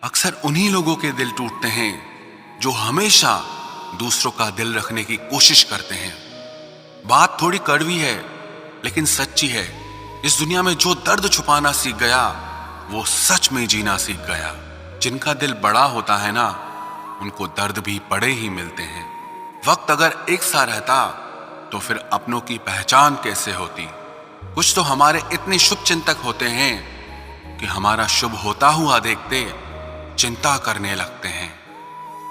अक्सर उन्हीं लोगों के दिल टूटते हैं जो हमेशा दूसरों का दिल रखने की कोशिश करते हैं। बात थोड़ी कड़वी है लेकिन सच्ची है। इस दुनिया में जो दर्द छुपाना सीख गया वो सच में जीना सीख गया। जिनका दिल बड़ा होता है ना, उनको दर्द भी बड़े ही मिलते हैं। वक्त अगर एक सा रहता तो फिर अपनों की पहचान कैसे होती। कुछ तो हमारे इतने शुभ चिंतक होते हैं कि हमारा शुभ होता हुआ देखते चिंता करने लगते हैं।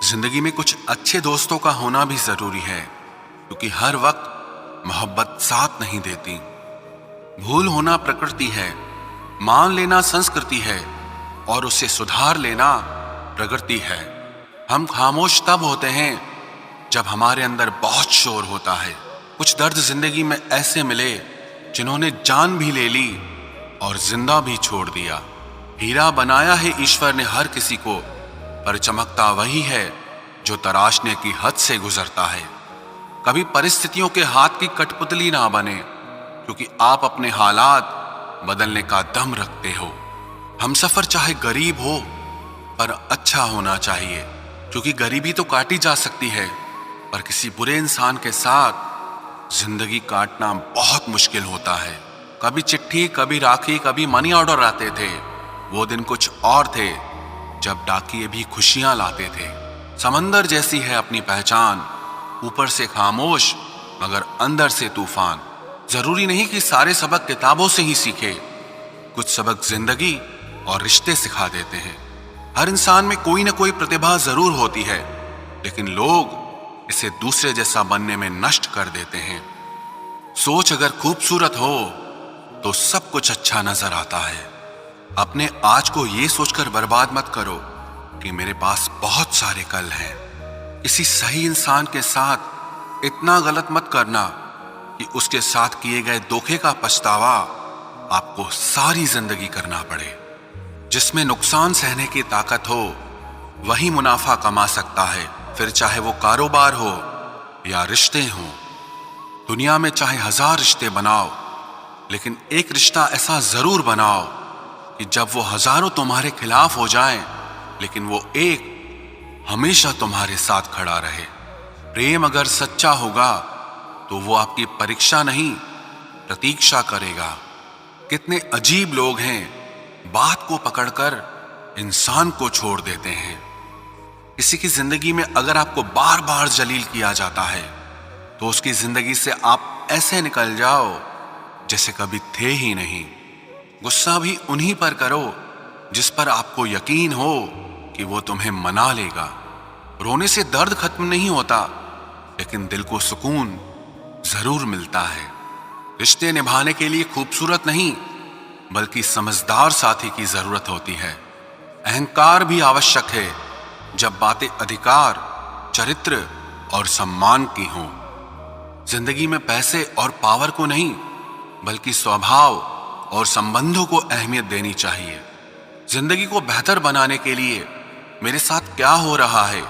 जिंदगी में कुछ अच्छे दोस्तों का होना भी जरूरी है, क्योंकि हर वक्त मोहब्बत साथ नहीं देती। भूल होना प्रकृति है, मान लेना संस्कृति है और उसे सुधार लेना प्रगति है। हम खामोश तब होते हैं जब हमारे अंदर बहुत शोर होता है। कुछ दर्द जिंदगी में ऐसे मिले जिन्होंने जान भी ले ली और जिंदा भी छोड़ दिया। हीरा बनाया है ईश्वर ने हर किसी को, पर चमकता वही है जो तराशने की हद से गुजरता है। कभी परिस्थितियों के हाथ की कठपुतली ना बने, क्योंकि आप अपने हालात बदलने का दम रखते हो। हम सफर चाहे गरीब हो पर अच्छा होना चाहिए, क्योंकि गरीबी तो काटी जा सकती है, पर किसी बुरे इंसान के साथ जिंदगी काटना बहुत मुश्किल होता है। कभी चिट्ठी, कभी राखी, कभी मनी ऑर्डर आते थे। वो दिन कुछ और थे जब डाकिये भी खुशियां लाते थे। समंदर जैसी है अपनी पहचान, ऊपर से खामोश मगर अंदर से तूफान। जरूरी नहीं कि सारे सबक किताबों से ही सीखे, कुछ सबक जिंदगी और रिश्ते सिखा देते हैं। हर इंसान में कोई ना कोई प्रतिभा जरूर होती है, लेकिन लोग इसे दूसरे जैसा बनने में नष्ट कर देते हैं। सोच अगर खूबसूरत हो तो सब कुछ अच्छा नजर आता है। अपने आज को ये सोचकर बर्बाद मत करो कि मेरे पास बहुत सारे कल हैं। किसी सही इंसान के साथ इतना गलत मत करना कि उसके साथ किए गए धोखे का पछतावा आपको सारी जिंदगी करना पड़े। जिसमें नुकसान सहने की ताकत हो वही मुनाफा कमा सकता है, फिर चाहे वो कारोबार हो या रिश्ते हों। दुनिया में चाहे 1000 रिश्ते बनाओ, लेकिन एक रिश्ता ऐसा जरूर बनाओ कि जब वो हजारों तुम्हारे खिलाफ हो जाएं, लेकिन वो एक हमेशा तुम्हारे साथ खड़ा रहे। प्रेम अगर सच्चा होगा तो वो आपकी परीक्षा नहीं, प्रतीक्षा करेगा। कितने अजीब लोग हैं, बात को पकड़कर इंसान को छोड़ देते हैं। किसी की जिंदगी में अगर आपको बार बार जलील किया जाता है तो उसकी जिंदगी से आप ऐसे निकल जाओ जैसे कभी थे ही नहीं। गुस्सा भी उन्हीं पर करो जिस पर आपको यकीन हो कि वो तुम्हें मना लेगा। रोने से दर्द खत्म नहीं होता, लेकिन दिल को सुकून जरूर मिलता है। रिश्ते निभाने के लिए खूबसूरत नहीं बल्कि समझदार साथी की जरूरत होती है। अहंकार भी आवश्यक है जब बातें अधिकार, चरित्र और सम्मान की हों। जिंदगी में पैसे और पावर को नहीं बल्कि स्वभाव और संबंधों को अहमियत देनी चाहिए। जिंदगी को बेहतर बनाने के लिए मेरे साथ क्या हो रहा है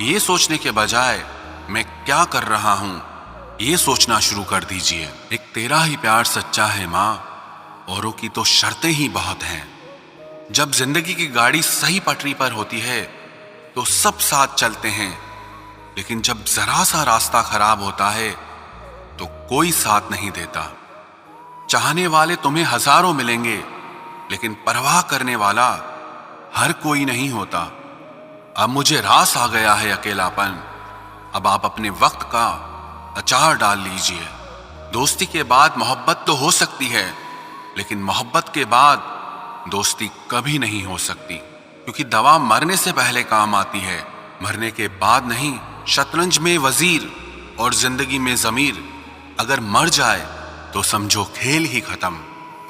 ये सोचने के बजाय मैं क्या कर रहा हूं ये सोचना शुरू कर दीजिए। एक तेरा ही प्यार सच्चा है माँ, औरों की तो शर्तें ही बहुत हैं। जब जिंदगी की गाड़ी सही पटरी पर होती है तो सब साथ चलते हैं, लेकिन जब जरा सा रास्ता खराब होता है तो कोई साथ नहीं देता। चाहने वाले तुम्हें हजारों मिलेंगे, लेकिन परवाह करने वाला हर कोई नहीं होता। अब मुझे रास आ गया है अकेलापन, अब आप अपने वक्त का अचार डाल लीजिए। दोस्ती के बाद मोहब्बत तो हो सकती है, लेकिन मोहब्बत के बाद दोस्ती कभी नहीं हो सकती, क्योंकि दवा मरने से पहले काम आती है, मरने के बाद नहीं। शतरंज में वजीर और जिंदगी में जमीर अगर मर जाए तो समझो खेल ही खत्म।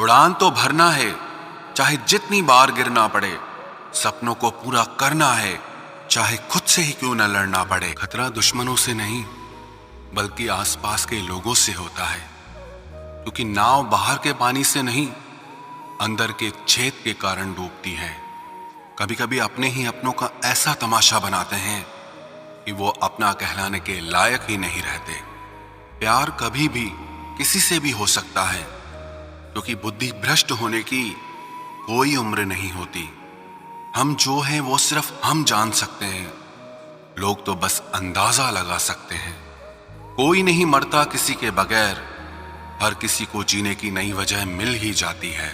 उड़ान तो भरना है, चाहे जितनी बार गिरना पड़े। सपनों को पूरा करना है, चाहे खुद से ही क्यों न लड़ना पड़े। खतरा दुश्मनों से नहीं बल्कि आसपास के लोगों से होता है, क्योंकि नाव बाहर के पानी से नहीं अंदर के छेद के कारण डूबती है। कभी कभी अपने ही अपनों का ऐसा तमाशा बनाते हैं कि वो अपना कहलाने के लायक ही नहीं रहते। प्यार कभी भी किसी से भी हो सकता है, क्योंकि बुद्धि भ्रष्ट होने की कोई उम्र नहीं होती। हम जो हैं वो सिर्फ हम जान सकते हैं, लोग तो बस अंदाजा लगा सकते हैं। कोई नहीं मरता किसी के बगैर, हर किसी को जीने की नई वजह मिल ही जाती है।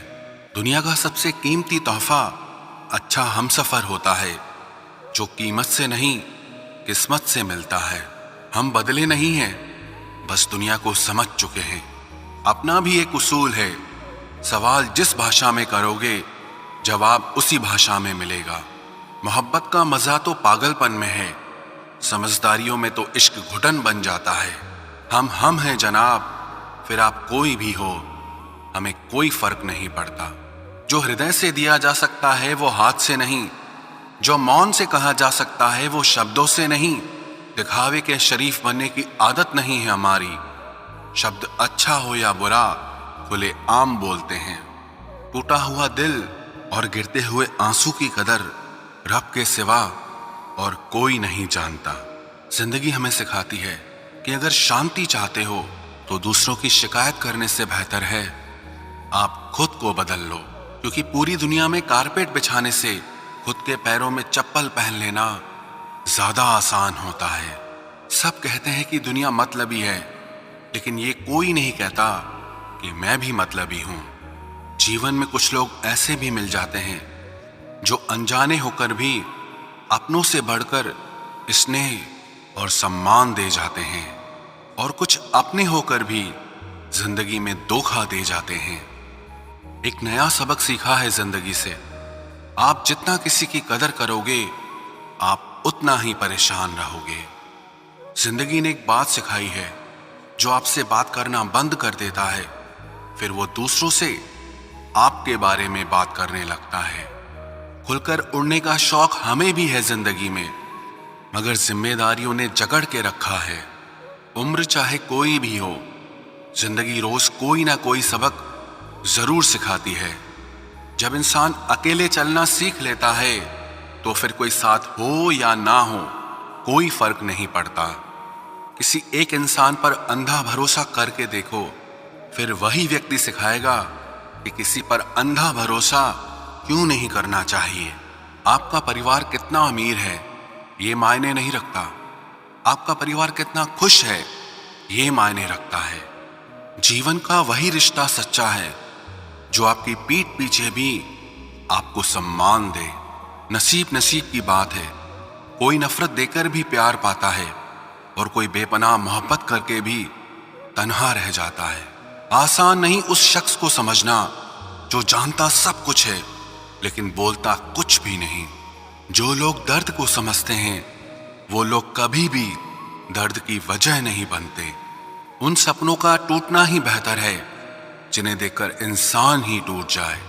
दुनिया का सबसे कीमती तोहफा अच्छा हमसफर होता है, जो कीमत से नहीं किस्मत से मिलता है। हम बदले नहीं हैं, बस दुनिया को समझ चुके हैं। अपना भी एक उसूल है, सवाल जिस भाषा में करोगे जवाब उसी भाषा में मिलेगा। मोहब्बत का मजा तो पागलपन में है, समझदारियों में तो इश्क घुटन बन जाता है। हम हैं जनाब, फिर आप कोई भी हो, हमें कोई फर्क नहीं पड़ता। जो हृदय से दिया जा सकता है वो हाथ से नहीं, जो मौन से कहा जा सकता है वो शब्दों से नहीं। दिखावे के शरीफ बनने की आदत नहीं है हमारी, शब्द अच्छा हो या बुरा खुले आम बोलते हैं। टूटा हुआ दिल और गिरते हुए आंसू की कदर रब के सिवा और कोई नहीं जानता। जिंदगी हमें सिखाती है कि अगर शांति चाहते हो तो दूसरों की शिकायत करने से बेहतर है आप खुद को बदल लो, क्योंकि पूरी दुनिया में कारपेट बिछाने से खुद के पैरों में चप्पल पहन लेना ज्यादा आसान होता है। सब कहते हैं कि दुनिया मतलबी है, लेकिन ये कोई नहीं कहता कि मैं भी मतलबी हूं। जीवन में कुछ लोग ऐसे भी मिल जाते हैं जो अनजाने होकर भी अपनों से बढ़कर स्नेह और सम्मान दे जाते हैं, और कुछ अपने होकर भी जिंदगी में धोखा दे जाते हैं। एक नया सबक सीखा है जिंदगी से, आप जितना किसी की कदर करोगे आप उतना ही परेशान रहोगे। जिंदगी ने एक बात सिखाई है, जो आपसे बात करना बंद कर देता है फिर वो दूसरों से आपके बारे में बात करने लगता है। खुलकर उड़ने का शौक हमें भी है जिंदगी में, मगर जिम्मेदारियों ने जकड़ के रखा है। उम्र चाहे कोई भी हो, जिंदगी रोज कोई ना कोई सबक जरूर सिखाती है। जब इंसान अकेले चलना सीख लेता है तो फिर कोई साथ हो या ना हो कोई फर्क नहीं पड़ता। किसी एक इंसान पर अंधा भरोसा करके देखो, फिर वही व्यक्ति सिखाएगा कि किसी पर अंधा भरोसा क्यों नहीं करना चाहिए। आपका परिवार कितना अमीर है ये मायने नहीं रखता, आपका परिवार कितना खुश है ये मायने रखता है। जीवन का वही रिश्ता सच्चा है जो आपकी पीठ पीछे भी आपको सम्मान दे। नसीब नसीब की बात है, कोई नफरत देकर भी प्यार पाता है और कोई बेपनाह मोहब्बत करके भी तन्हा रह जाता है। आसान नहीं उस शख्स को समझना जो जानता सब कुछ है लेकिन बोलता कुछ भी नहीं। जो लोग दर्द को समझते हैं वो लोग कभी भी दर्द की वजह नहीं बनते। उन सपनों का टूटना ही बेहतर है जिन्हें देखकर इंसान ही टूट जाए।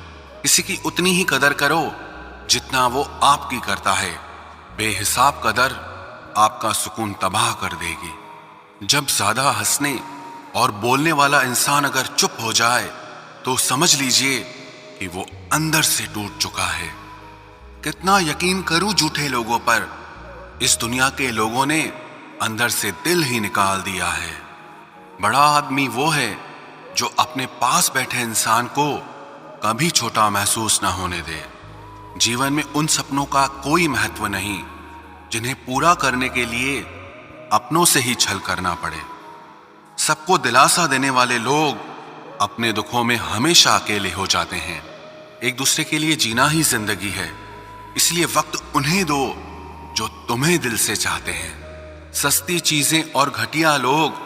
किसी की उतनी ही कदर करो जितना वो आपकी करता है। बेहिसाब कदर आपका सुकून तबाह कर देगी। जब ज्यादा हंसने और बोलने वाला इंसान अगर चुप हो जाए तो समझ लीजिए कि वो अंदर से टूट चुका है। कितना यकीन करूं झूठे लोगों पर, इस दुनिया के लोगों ने अंदर से दिल ही निकाल दिया है। बड़ा आदमी वो है जो अपने पास बैठे इंसान को कभी छोटा महसूस ना होने दे। जीवन में उन सपनों का कोई महत्व नहीं जिन्हें पूरा करने के लिए अपनों से ही छल करना पड़े। सबको दिलासा देने वाले लोग अपने दुखों में हमेशा अकेले हो जाते हैं। एक दूसरे के लिए जीना ही जिंदगी है, इसलिए वक्त उन्हें दो जो तुम्हें दिल से चाहते हैं। सस्ती चीजें और घटिया लोग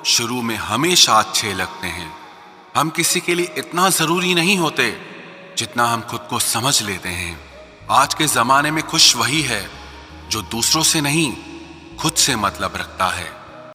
शुरू में हमेशा अच्छे लगते हैं। हम किसी के लिए इतना जरूरी नहीं होते जितना हम खुद को समझ लेते हैं। आज के जमाने में खुश वही है जो दूसरों से नहीं खुद से मतलब रखता है।